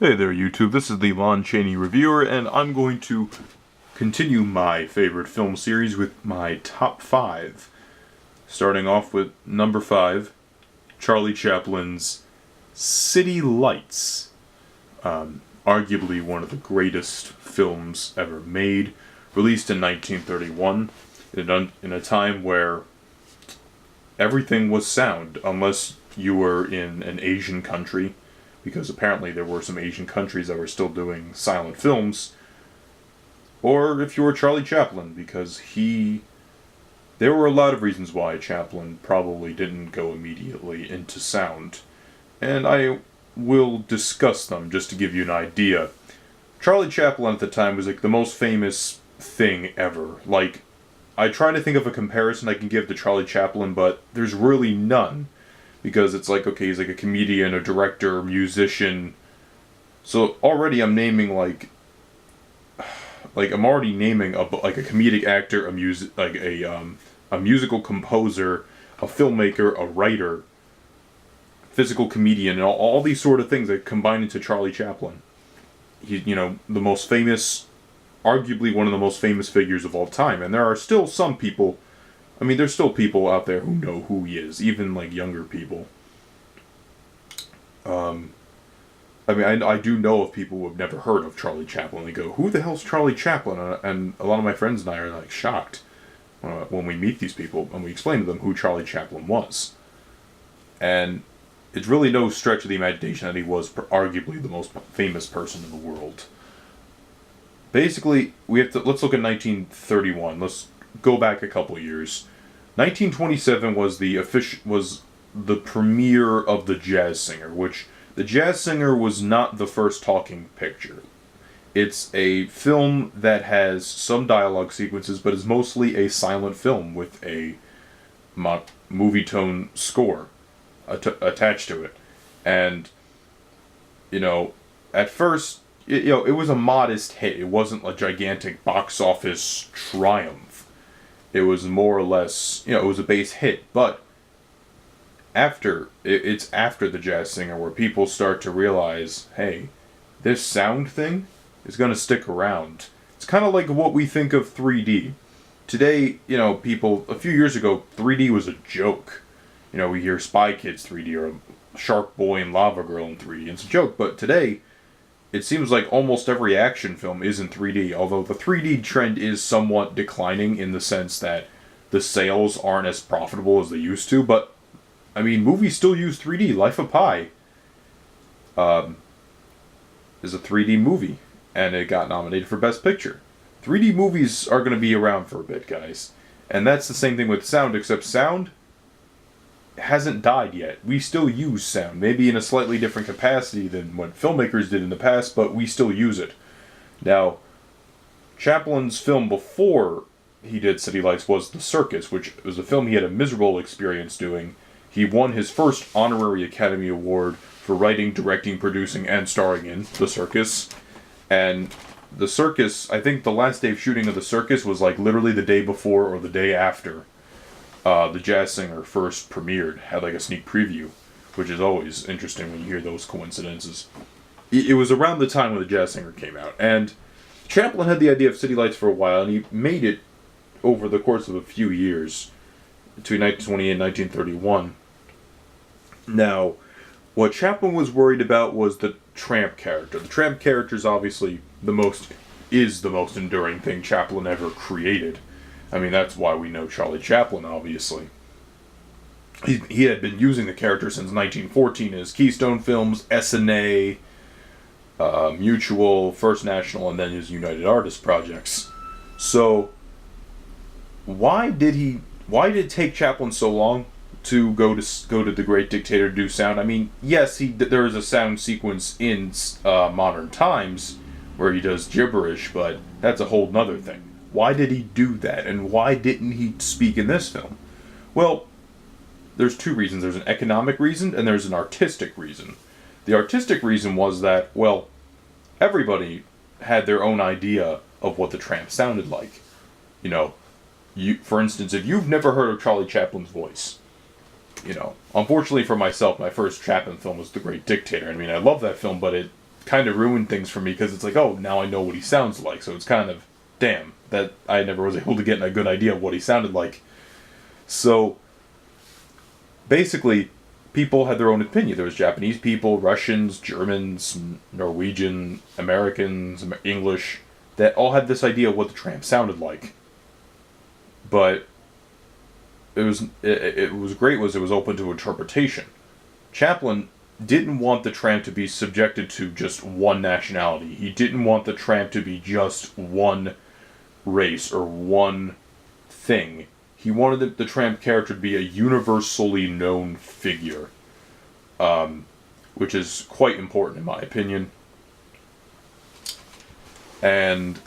Hey there YouTube, this is the LonChaneyReviewer, and I'm going to continue my favorite film series with my top 5. Starting off with number 5, Charlie Chaplin's City Lights. Arguably one of the greatest films ever made, released in 1931, in a time where everything was sound, unless you were in an Asian country, because apparently there were some Asian countries that were still doing silent films, or if you were Charlie Chaplin, because there were a lot of reasons why Chaplin probably didn't go immediately into sound, and I will discuss them just to give you an idea. Charlie Chaplin at the time was like the most famous thing ever. Like, I try to think of a comparison I can give to Charlie Chaplin, but there's really none. Because it's like, okay, he's like a comedian, a director, musician. So already I'm naming I'm already naming a comedic actor, a musical composer, a filmmaker, a writer, physical comedian, and all these sort of things that combine into Charlie Chaplin. He's, the most famous, arguably one of the most famous figures of all time. And there are still some people, there's still people out there who know who he is, even like younger people. I do know of people who have never heard of Charlie Chaplin. They go, "Who the hell's Charlie Chaplin?" And a lot of my friends and I are like shocked when we meet these people and we explain to them who Charlie Chaplin was. And it's really no stretch of the imagination that he was arguably the most famous person in the world. Basically, let's look at 1931. Let's go back a couple years. 1927 was the premiere of The Jazz Singer, which The Jazz Singer was not the first talking picture. It's a film that has some dialogue sequences, but is mostly a silent film with a movie tone score attached to it. And, at first, it was a modest hit. It wasn't a gigantic box office triumph. It was more or less, it was a base hit, but it's after The Jazz Singer where people start to realize, hey, this sound thing is going to stick around. It's kind of like what we think of 3D. Today, people, a few years ago, 3D was a joke. We hear Spy Kids 3D or Shark Boy and Lava Girl in 3D. It's a joke, but today, it seems like almost every action film is in 3D, although the 3D trend is somewhat declining in the sense that the sales aren't as profitable as they used to, but, movies still use 3D. Life of Pi is a 3D movie, and it got nominated for Best Picture. 3D movies are going to be around for a bit, guys. And that's the same thing with sound, except sound hasn't died yet. We still use sound, maybe in a slightly different capacity than what filmmakers did in the past, but we still use it. Now, Chaplin's film before he did City Lights was The Circus, which was a film he had a miserable experience doing. He won his first honorary Academy Award for writing, directing, producing, and starring in The Circus. And The Circus, I think the last day of shooting of The Circus was like literally the day before or the day after The Jazz Singer first premiered, had like a sneak preview, which is always interesting when you hear those coincidences. It was around the time when The Jazz Singer came out, and Chaplin had the idea of City Lights for a while, and he made it over the course of a few years, between 1928 and 1931. Now, what Chaplin was worried about was the tramp character. The tramp character is obviously the most enduring thing Chaplin ever created. That's why we know Charlie Chaplin, obviously. He had been using the character since 1914 in his Keystone films, S&A, Mutual, First National, and then his United Artists projects. So, why did it take Chaplin so long to go to The Great Dictator to do sound? Yes, there is a sound sequence in Modern Times where he does gibberish, but that's a whole nother thing. Why did he do that, and why didn't he speak in this film? Well, there's two reasons. There's an economic reason, and there's an artistic reason. The artistic reason was that, well, everybody had their own idea of what the tramp sounded like. For instance, if you've never heard of Charlie Chaplin's voice, unfortunately for myself, my first Chaplin film was The Great Dictator. I love that film, but kind of ruined things for me because it's like, oh, now I know what he sounds like. So it's kind of, damn, that I never was able to get a good idea of what he sounded like. So basically, people had their own opinion. There was Japanese people, Russians, Germans, Norwegian, Americans, English, that all had this idea of what the Tramp sounded like. But it was great was it was open to interpretation. Chaplin didn't want the Tramp to be subjected to just one nationality. He didn't want the Tramp to be just one race or one thing. He wanted the Tramp character to be a universally known figure, which is quite important in my opinion. And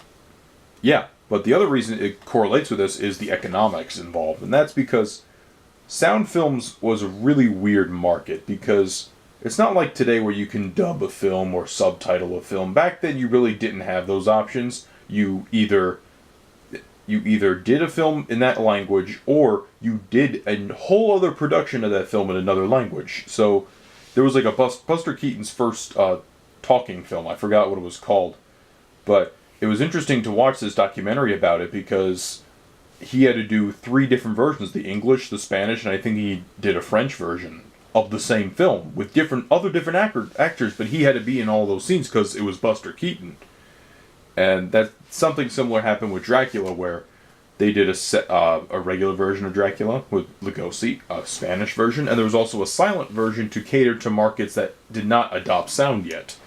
yeah, but the other reason it correlates with this is the economics involved, and that's because sound films was a really weird market, because it's not like today where you can dub a film or subtitle a film. Back then you really didn't have those options. You either did a film in that language, or you did a whole other production of that film in another language. So there was like a Buster Keaton's first talking film. I forgot what it was called, but it was interesting to watch this documentary about it because he had to do 3 different versions: the English, the Spanish, and I think he did a French version of the same film with different actors, but he had to be in all those scenes because it was Buster Keaton. And that something similar happened with Dracula, where they did a regular version of Dracula with Lugosi, a Spanish version, and there was also a silent version to cater to markets that did not adopt sound yet.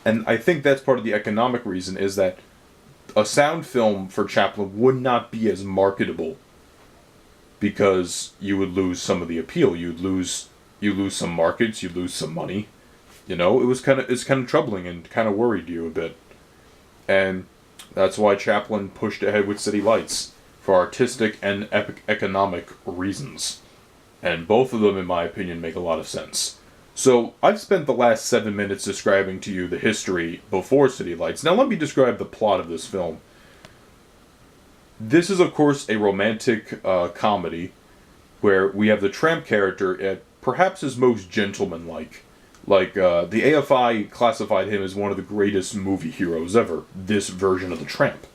And I think that's part of the economic reason, is that a sound film for Chaplin would not be as marketable because you would lose some of the appeal. You lose some markets, you lose some money. You know, it's kind of troubling and kind of worried you a bit. And that's why Chaplin pushed ahead with City Lights, for artistic and economic reasons. And both of them, in my opinion, make a lot of sense. So, I've spent the last 7 minutes describing to you the history before City Lights. Now let me describe the plot of this film. This is, of course, a romantic comedy, where we have the Tramp character at perhaps his most gentleman-like. Like, the AFI classified him as one of the greatest movie heroes ever, this version of the Tramp.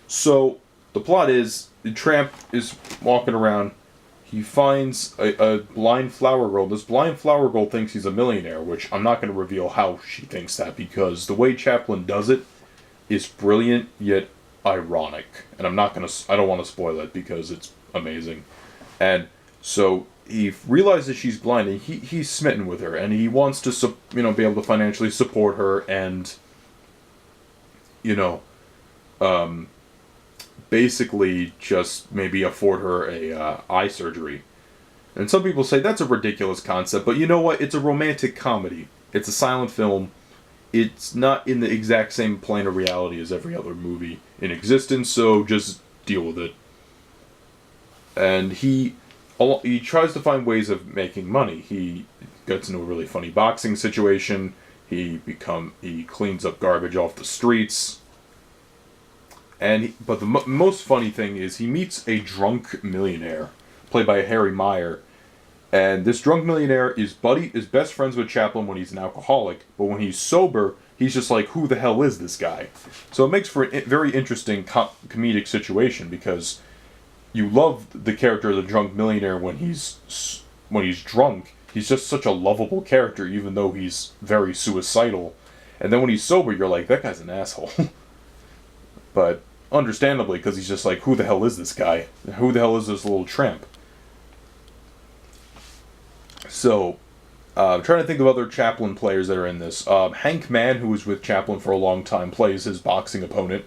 So, the plot is, the Tramp is walking around, he finds a blind flower girl. This blind flower girl thinks he's a millionaire, which I'm not going to reveal how she thinks that, because the way Chaplin does it is brilliant, yet ironic. And I don't want to spoil it, because it's amazing. And so he realizes she's blind, and he's smitten with her, and he wants to, be able to financially support her, and, basically just maybe afford her a eye surgery. And some people say that's a ridiculous concept, but you know what? It's a romantic comedy. It's a silent film. It's not in the exact same plane of reality as every other movie in existence, so just deal with it. And he tries to find ways of making money. He gets into a really funny boxing situation. He cleans up garbage off the streets. But the most funny thing is he meets a drunk millionaire, played by Harry Meyer. And this drunk millionaire is best friends with Chaplin when he's an alcoholic, but when he's sober, he's just like, who the hell is this guy? So it makes for a very interesting comedic situation, because you love the character of the drunk millionaire when he's drunk. He's just such a lovable character, even though he's very suicidal. And then when he's sober, you're like, that guy's an asshole. But understandably, because he's just like, who the hell is this guy? Who the hell is this little tramp? So, I'm trying to think of other Chaplin players that are in this. Hank Mann, who was with Chaplin for a long time, plays his boxing opponent.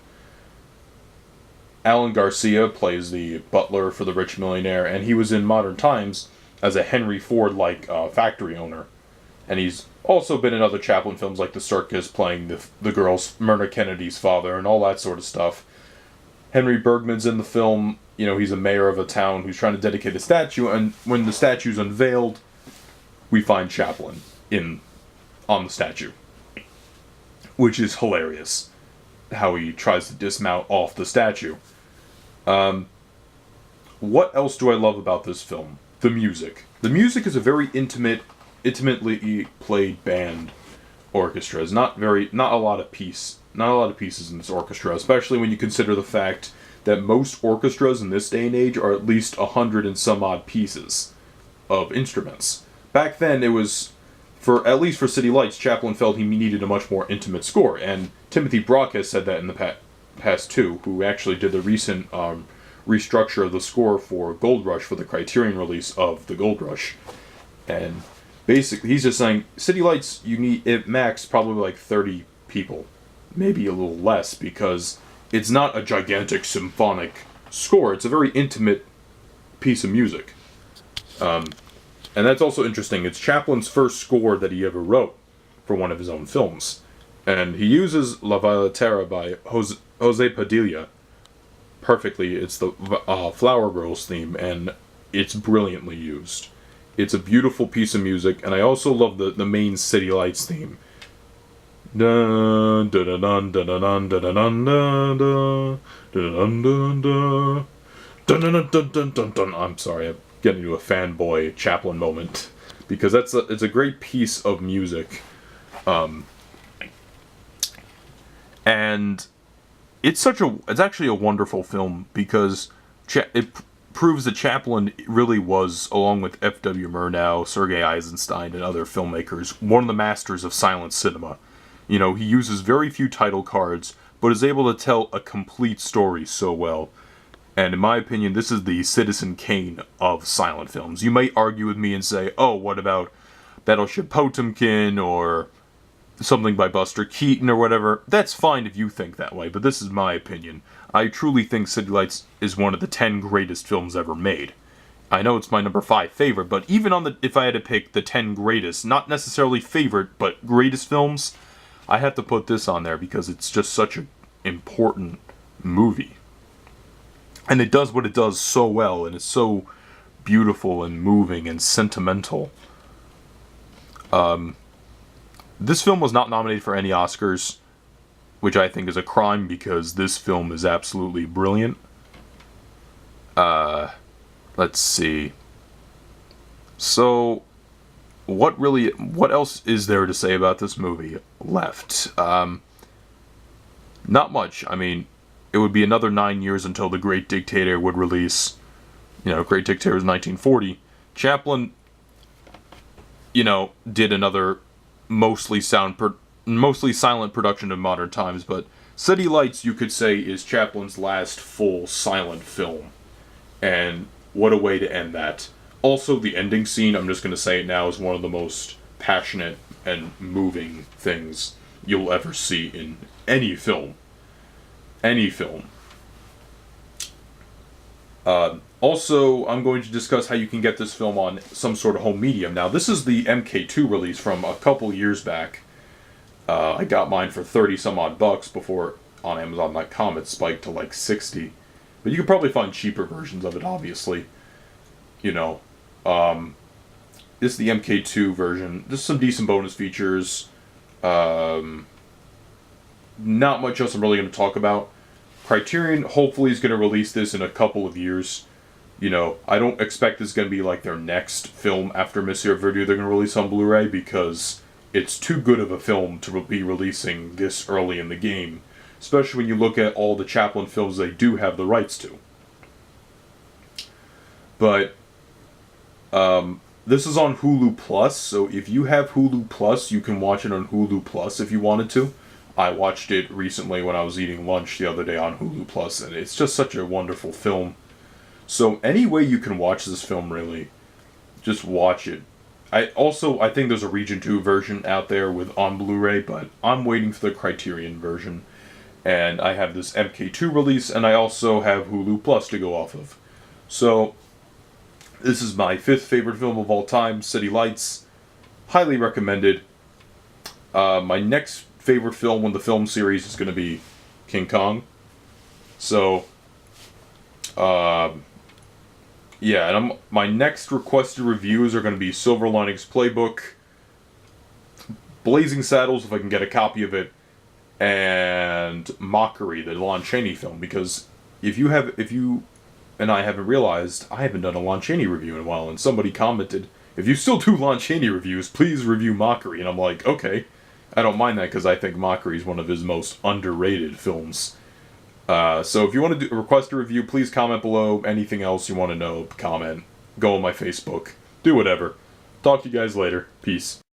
Alan Garcia plays the butler for the rich millionaire, and he was in Modern Times as a Henry Ford-like factory owner. And he's also been in other Chaplin films like The Circus, playing the girl's Myrna Kennedy's father and all that sort of stuff. Henry Bergman's in the film. He's a mayor of a town who's trying to dedicate a statue, and when the statue's unveiled, we find Chaplin on the statue. Which is hilarious, how he tries to dismount off the statue. What else do I love about this film? The music. The music is a very intimately played band orchestras. Not a lot of pieces in this orchestra, especially when you consider the fact that most orchestras in this day and age are at least 100 and some odd pieces of instruments. Back then, it was, at least for City Lights, Chaplin felt he needed a much more intimate score, and Timothy Brock has said that in the past too, who actually did the recent restructure of the score for Gold Rush for the Criterion release of the Gold Rush. And basically, he's just saying, City Lights, you need, at max, probably like 30 people. Maybe a little less, because it's not a gigantic symphonic score. It's a very intimate piece of music. And that's also interesting. It's Chaplin's first score that he ever wrote for one of his own films. And he uses La Violetera by Jose Padilla perfectly. It's the Flower Girls theme, and it's brilliantly used. It's a beautiful piece of music, and I also love the main City Lights theme. I'm sorry, I'm getting into a fanboy Chaplin moment, because it's a great piece of music, and it's actually a wonderful film, because it proves that Chaplin really was, along with F.W. Murnau, Sergei Eisenstein, and other filmmakers, one of the masters of silent cinema. You know, he uses very few title cards, but is able to tell a complete story so well. And in my opinion, this is the Citizen Kane of silent films. You may argue with me and say, oh, what about Battleship Potemkin, or something by Buster Keaton, or whatever. That's fine if you think that way, but this is my opinion. I truly think City Lights is one of the 10 greatest films ever made. I know it's my number 5 favorite, but even if I had to pick the 10 greatest, not necessarily favorite, but greatest films, I have to put this on there because it's just such an important movie. And it does what it does so well, and it's so beautiful and moving and sentimental. This film was not nominated for any Oscars, which I think is a crime because this film is absolutely brilliant. Let's see. So, what else is there to say about this movie left? Not much. I mean, it would be another 9 years until The Great Dictator would release. You know, Great Dictator was 1940. Chaplin, did another mostly silent production of modern times, but City Lights, you could say, is Chaplin's last full silent film. And what a way to end that. Also, the ending scene, I'm just going to say it now, is one of the most passionate and moving things you'll ever see in any film. Any film. Also, I'm going to discuss how you can get this film on some sort of home medium. Now, this is the MK2 release from a couple years back. I got mine for 30 some odd bucks before on Amazon.com it spiked to like 60. But you could probably find cheaper versions of it, obviously. This is the MK2 version. There's some decent bonus features. Not much else I'm really going to talk about. Criterion hopefully is going to release this in a couple of years. I don't expect this is going to be like their next film after Monsieur Verdier they're going to release on Blu-ray, because it's too good of a film to be releasing this early in the game. Especially when you look at all the Chaplin films they do have the rights to. But, this is on Hulu Plus, so if you have Hulu Plus, you can watch it on Hulu Plus if you wanted to. I watched it recently when I was eating lunch the other day on Hulu Plus, and it's just such a wonderful film. So any way you can watch this film, really, just watch it. I think there's a Region 2 version out there on Blu-ray, but I'm waiting for the Criterion version. And I have this MK2 release, and I also have Hulu Plus to go off of. So, this is my 5th favorite film of all time, City Lights. Highly recommended. My next favorite film in the film series is going to be King Kong. So, yeah, and my next requested reviews are going to be Silver Linings Playbook, Blazing Saddles, if I can get a copy of it, and Mockery, the Lon Chaney film, because if you and I haven't realized, I haven't done a Lon Chaney review in a while, and somebody commented, if you still do Lon Chaney reviews, please review Mockery, and I'm like, okay, I don't mind that because I think Mockery is one of his most underrated films. So if you want to request a review, please comment below. Anything else you want to know, comment. Go on my Facebook. Do whatever. Talk to you guys later. Peace.